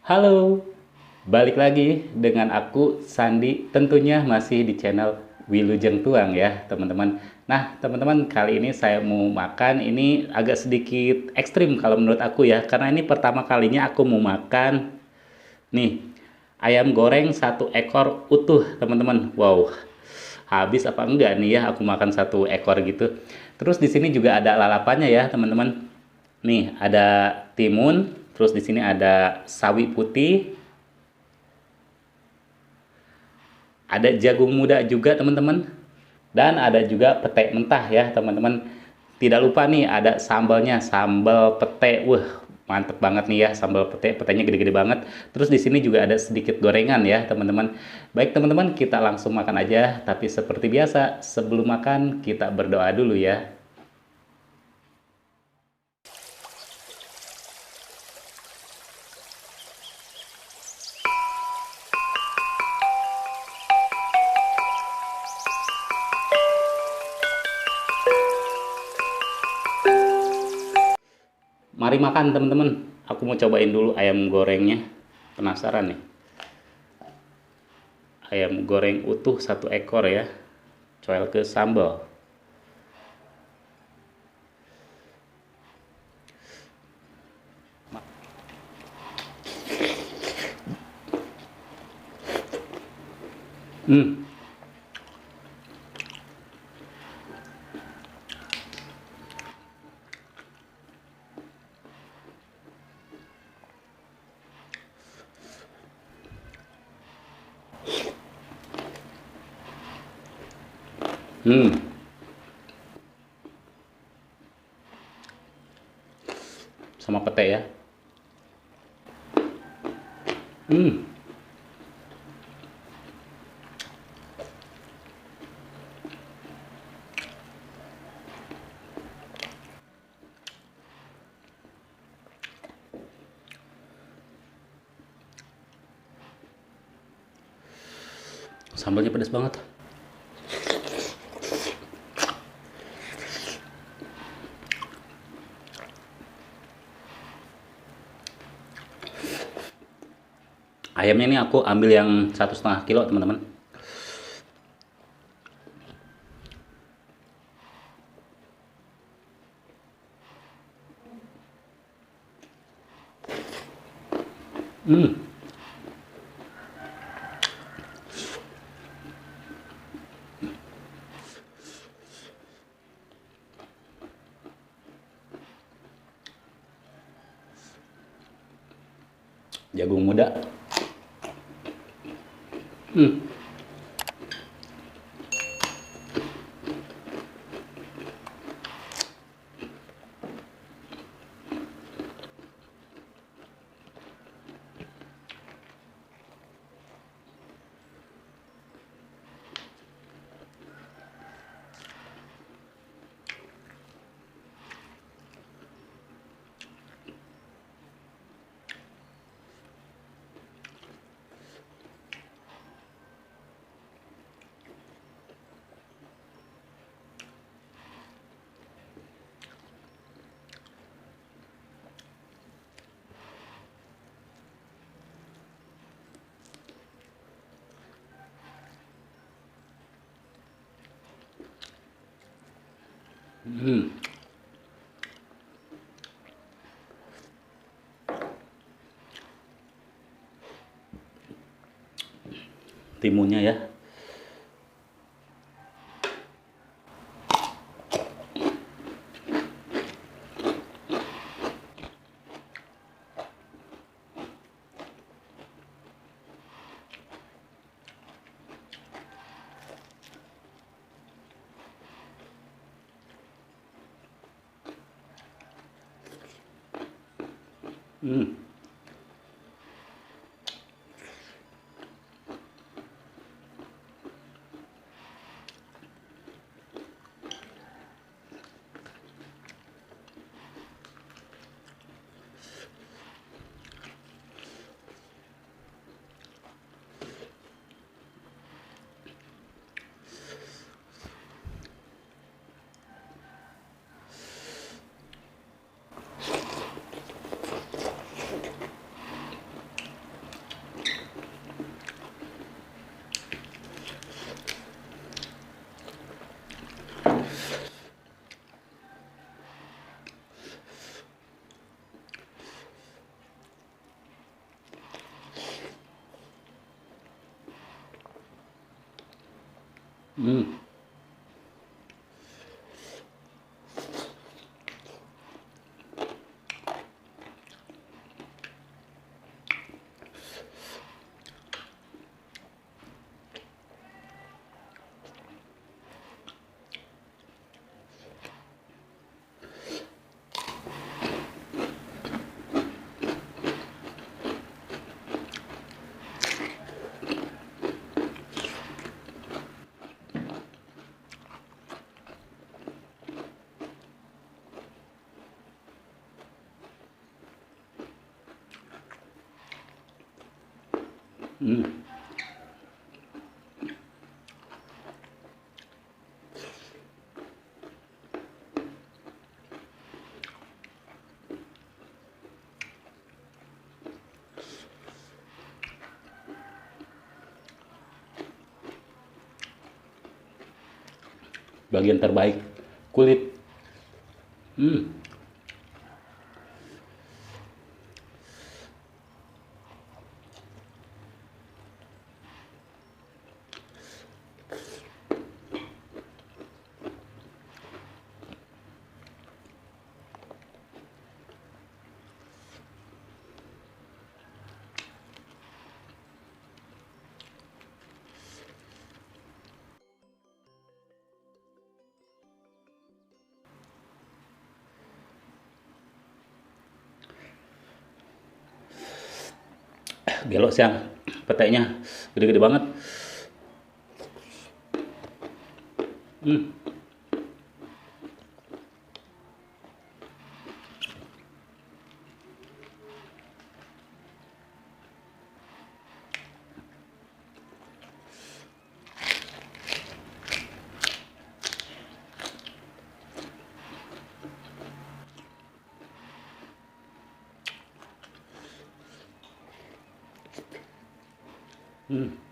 Halo, balik lagi dengan aku Sandi, tentunya masih di channel Wilujeng Tuang ya teman-teman. Nah teman-teman, kali ini saya mau makan, ini agak sedikit ekstrim kalau menurut aku ya, karena ini pertama kalinya aku mau makan nih ayam goreng satu ekor utuh teman-teman. Wow, habis apa enggak nih ya aku makan satu ekor gitu. Terus di sini juga ada lalapannya ya teman-teman. Nih ada timun, terus di sini ada sawi putih, ada jagung muda juga teman-teman, dan ada juga pete mentah ya teman-teman. Tidak lupa nih ada sambalnya, sambal pete. Wah, mantep banget nih ya sambal pete, petenya gede-gede banget. Terus di sini juga ada sedikit gorengan ya teman-teman. Baik teman-teman, kita langsung makan aja. Tapi seperti biasa, sebelum makan kita berdoa dulu ya. Mari makan teman-teman. Aku mau cobain dulu ayam gorengnya. Penasaran nih. Ayam goreng utuh satu ekor ya. Coel ke sambal. Hmm, hmm, sama pete ya. Hmm, sambalnya pedas banget. Ayamnya ini aku ambil yang 1,5 kilo teman-teman. Hmm, jagung muda. Hmm, hmm. Timunnya ya. Hmm. Hmm. Hmm. Bagian terbaik kulit. Hmm. Gelo siang, petainya gede-gede banget. Hmm. Hmm.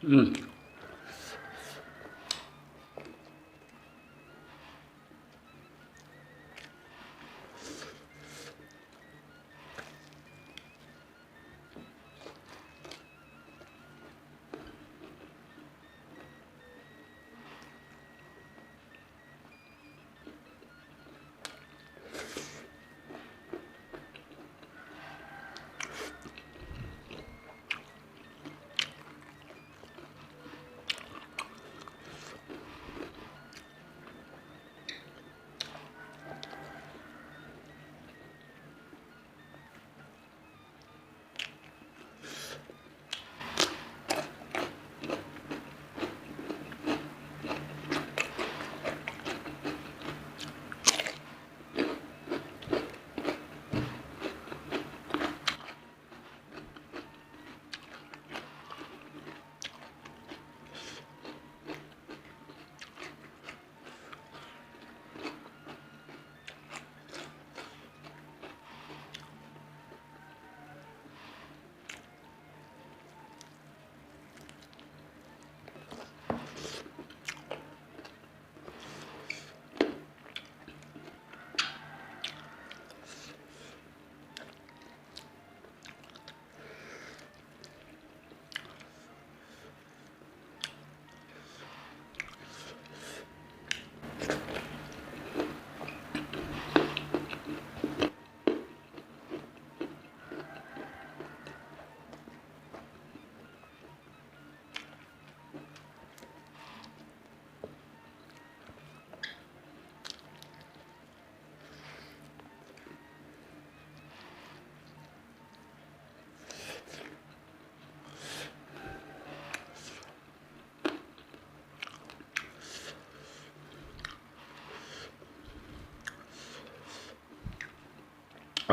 Hmm.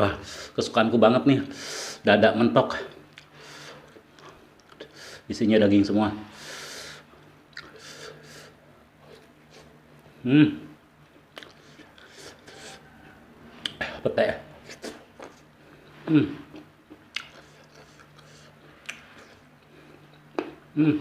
Wah, kesukaanku banget nih. Dada mentok. Isinya daging semua. Hmm, pete. Hmm, hmm,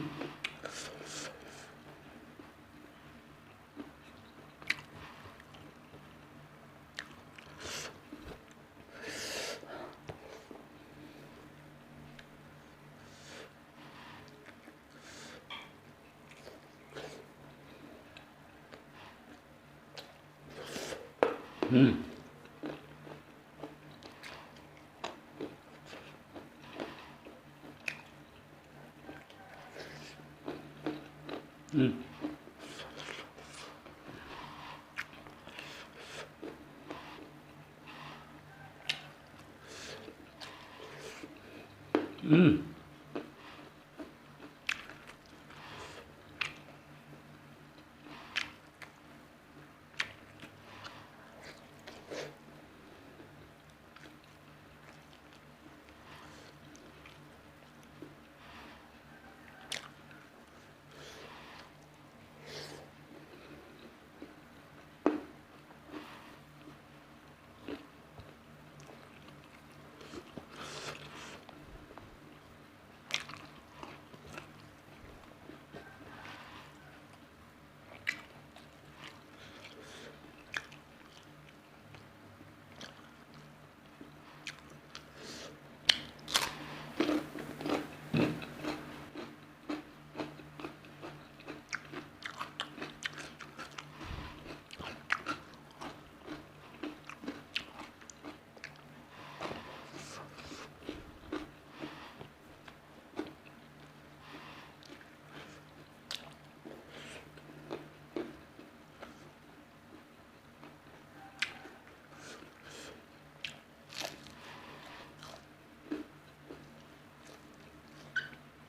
hmm, hmm,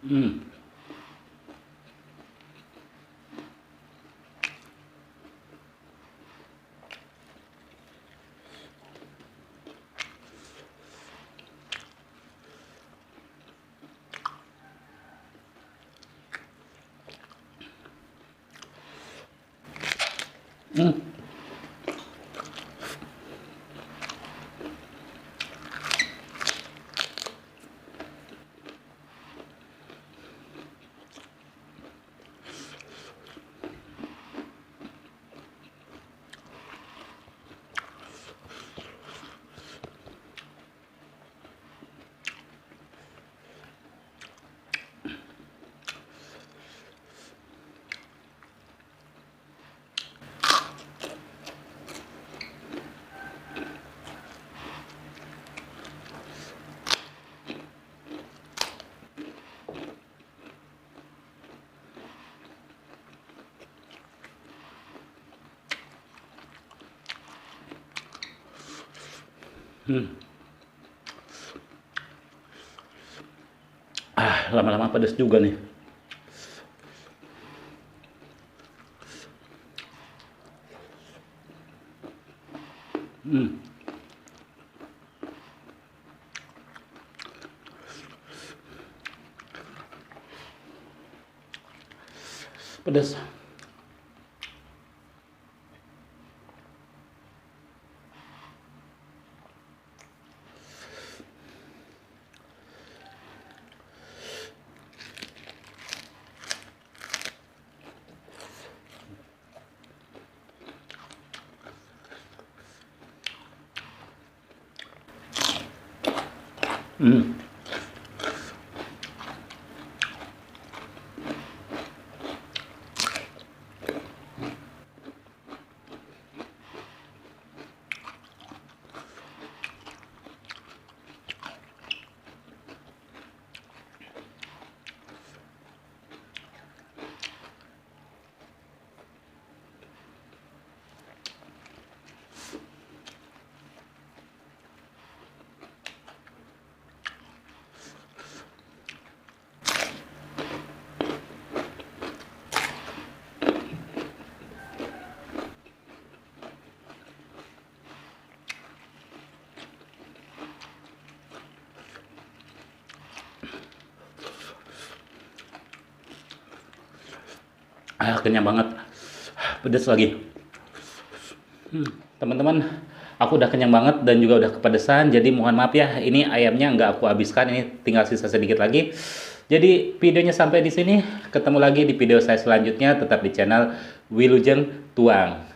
hmm, hmm, hmm. Ah, lama-lama pedes juga nih. Hmm, pedes. Hmm, Kenyang banget. Pedas lagi. Teman-teman, aku udah kenyang banget dan juga udah kepedesan. Jadi mohon maaf ya, ini ayamnya nggak aku habiskan. Ini tinggal sisa sedikit lagi. Jadi videonya sampai di sini. Ketemu lagi di video saya selanjutnya. Tetap di channel Wilujeng Tuang.